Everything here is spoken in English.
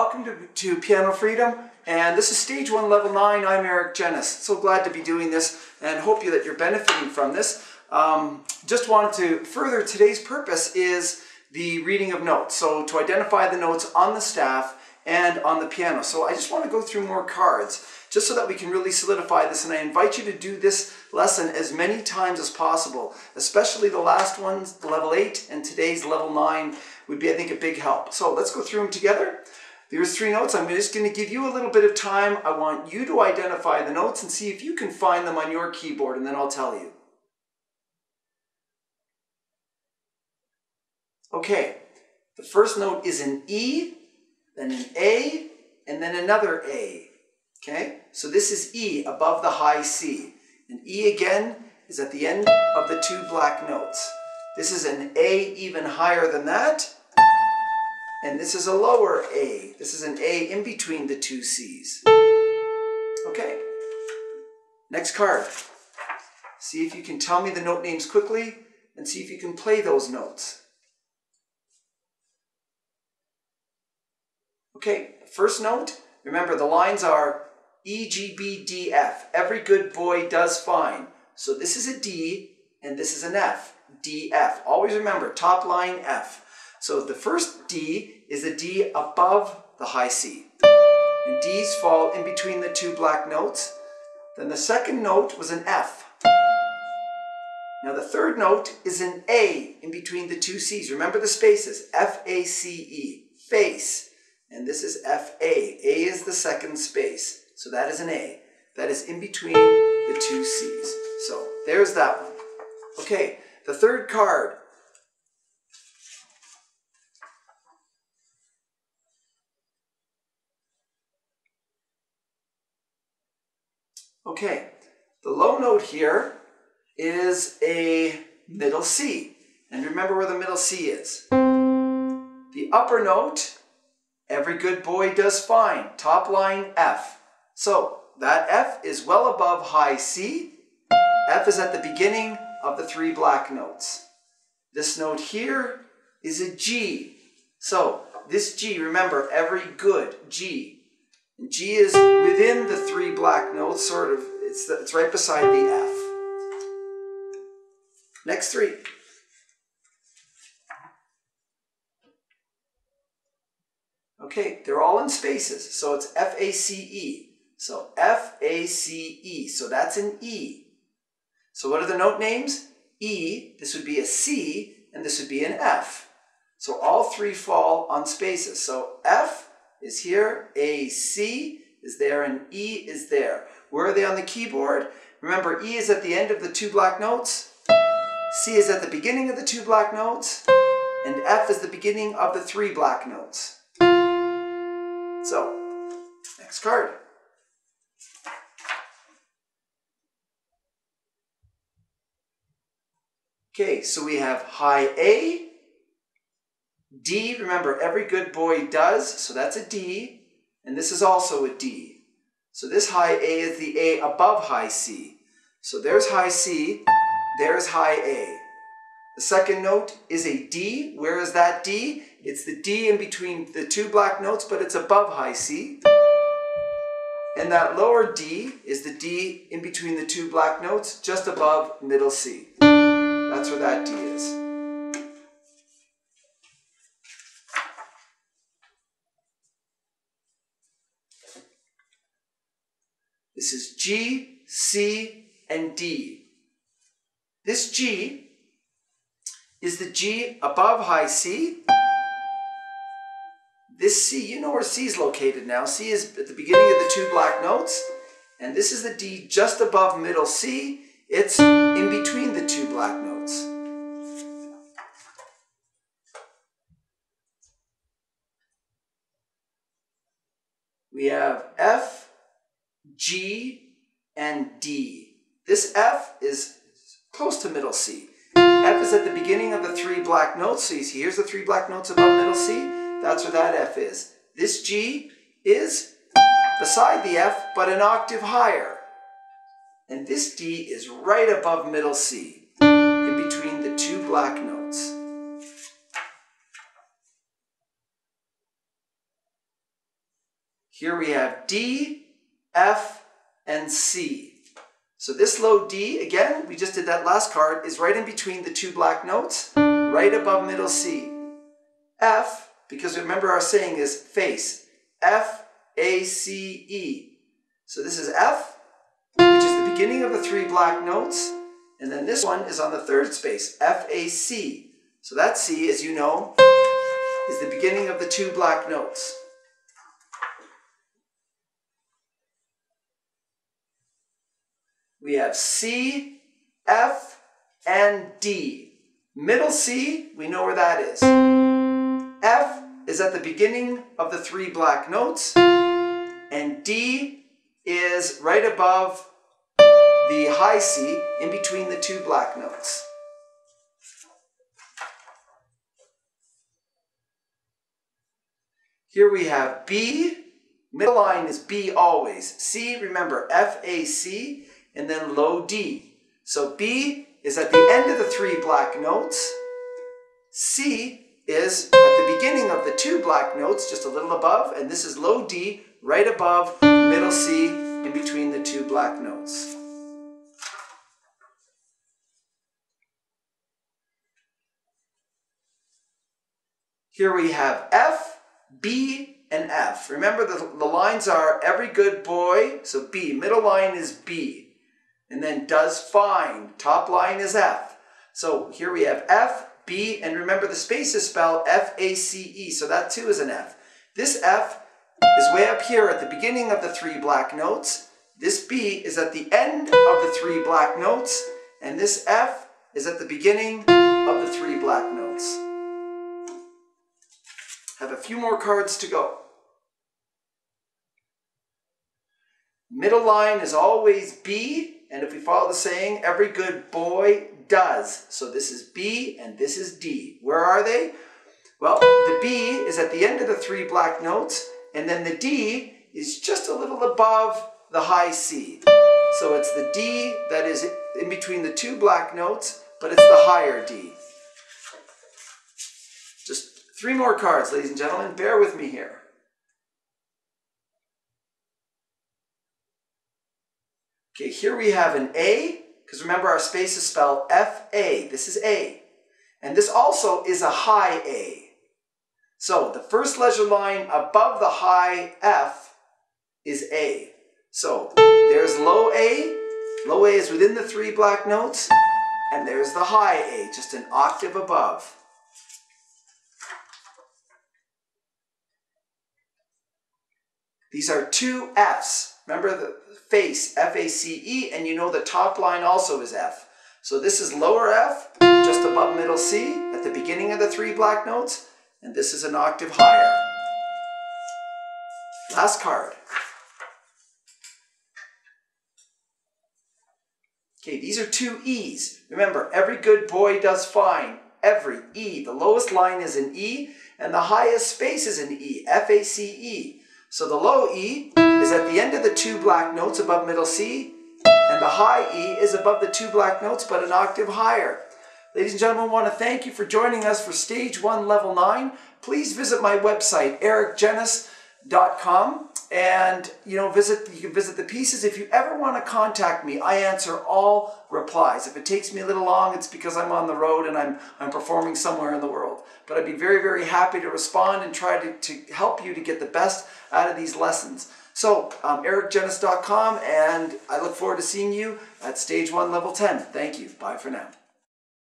welcome to Piano Freedom, and this is Stage 1, Level 9. I'm Eric Genuis. So glad to be doing this, and hope that you're benefiting from this. Just wanted to further, today's purpose is the reading of notes. So to identify the notes on the staff and on the piano. So I just want to go through more cards, just so that we can really solidify this, and I invite you to do this lesson as many times as possible, especially the last ones, Level 8, and today's Level 9 would be, I think, a big help. So let's go through them together. There's 3 notes. I'm just going to give you a little bit of time. I want you to identify the notes and see if you can find them on your keyboard, and then I'll tell you. Okay, the first note is an E, then an A, and then another A. Okay, so this is E above the high C. And E again is at the end of the 2 black notes. This is an A even higher than that. And this is a lower A. This is an A in between the 2 C's. Okay, next card. See if you can tell me the note names quickly and see if you can play those notes. Okay, first note, remember the lines are E, G, B, D, F. Every good boy does fine. So this is a D and this is an F. D, F. Always remember, top line F. So the first D is a D above the high C. And D's fall in between the 2 black notes. Then the second note was an F. Now the third note is an A in between the 2 C's. Remember the spaces, F-A-C-E, face. And this is F-A. A is the second space. So that is an A. That is in between the 2 C's. So there's that one. Okay, the third card. Okay, the low note here is a middle C. And remember where the middle C is. The upper note, every good boy does fine. Top line F. So that F is well above high C. F is at the beginning of the 3 black notes. This note here is a G. So this G, remember, every good, G. And G is within the 3 black notes, sort of. It's right beside the F. Next 3. Okay, they're all in spaces, so it's F-A-C-E. So F-A-C-E, so that's an E. So what are the note names? E, this would be a C, and this would be an F. So all 3 fall on spaces. So F is here, A, C is there, and E is there. Where are they on the keyboard? Remember, E is at the end of the 2 black notes, C is at the beginning of the 2 black notes, and F is the beginning of the 3 black notes. So, next card. Okay, so we have high A, D, remember every good boy does, so that's a D, and this is also a D. So this high A is the A above high C. So there's high C, there's high A. The second note is a D. Where is that D? It's the D in between the 2 black notes, but it's above high C. And that lower D is the D in between the 2 black notes, just above middle C. That's where that D is. This is G, C, and D. This G is the G above high C. This C, you know where C is located now. C is at the beginning of the 2 black notes. And this is the D just above middle C. It's in between the 2 black notes. We have F, G, and D. This F is close to middle C. F is at the beginning of the 3 black notes. So you see, here's the 3 black notes above middle C. That's where that F is. This G is beside the F, but an octave higher. And this D is right above middle C, in between the 2 black notes. Here we have D, F, and C. So this low D, again, we just did that last card, is right in between the two black notes, right above middle C. F, because remember our saying is face, F, A, C, E. So this is F, which is the beginning of the three black notes, and then this one is on the third space, F, A, C. So that C, as you know, is the beginning of the two black notes. We have C, F, and D. Middle C, we know where that is. F is at the beginning of the three black notes, and D is right above the high C in between the two black notes. Here we have B, middle line is B always. C, remember, F, A, C, and then low D. So B is at the end of the three black notes. C is at the beginning of the two black notes, just a little above, and this is low D, right above middle C, in between the two black notes. Here we have F, B, and F. Remember the lines are every good boy, so B, middle line is B. And then does fine, top line is F. So here we have F, B, and remember the spaces spell F-A-C-E, so that too is an F. This F is way up here at the beginning of the three black notes. This B is at the end of the three black notes, and this F is at the beginning of the three black notes. Have a few more cards to go. Middle line is always B, and if we follow the saying, every good boy does. So this is B and this is D. Where are they? Well, the B is at the end of the three black notes, and then the D is just a little above the high C. So it's the D that is in between the two black notes, but it's the higher D. Just three more cards, ladies and gentlemen. Bear with me here. Okay, here we have an A, because remember our space is spelled F-A. This is A. And this also is a high A. So the first leisure line above the high F is A. So there's low A. Low A is within the three black notes. And there's the high A, just an octave above. These are two Fs. Remember the face, F-A-C-E, and you know the top line also is F. So this is lower F, just above middle C, at the beginning of the three black notes, and this is an octave higher. Last card. Okay, these are two E's. Remember, every good boy does fine. Every E. The lowest line is an E, and the highest space is an E, F-A-C-E. So the low E is at the end of the two black notes above middle C, and the high E is above the two black notes but an octave higher. Ladies and gentlemen, I want to thank you for joining us for Stage 1, Level 9. Please visit my website, ericgenuis.com, and you can visit the pieces. If you ever want to contact me, I answer all replies. If it takes me a little long, it's because I'm on the road and I'm performing somewhere in the world. But I'd be very, very happy to respond and try to help you to get the best out of these lessons. So, ericgenuis.com, and I look forward to seeing you at Stage 1, Level 10. Thank you. Bye for now.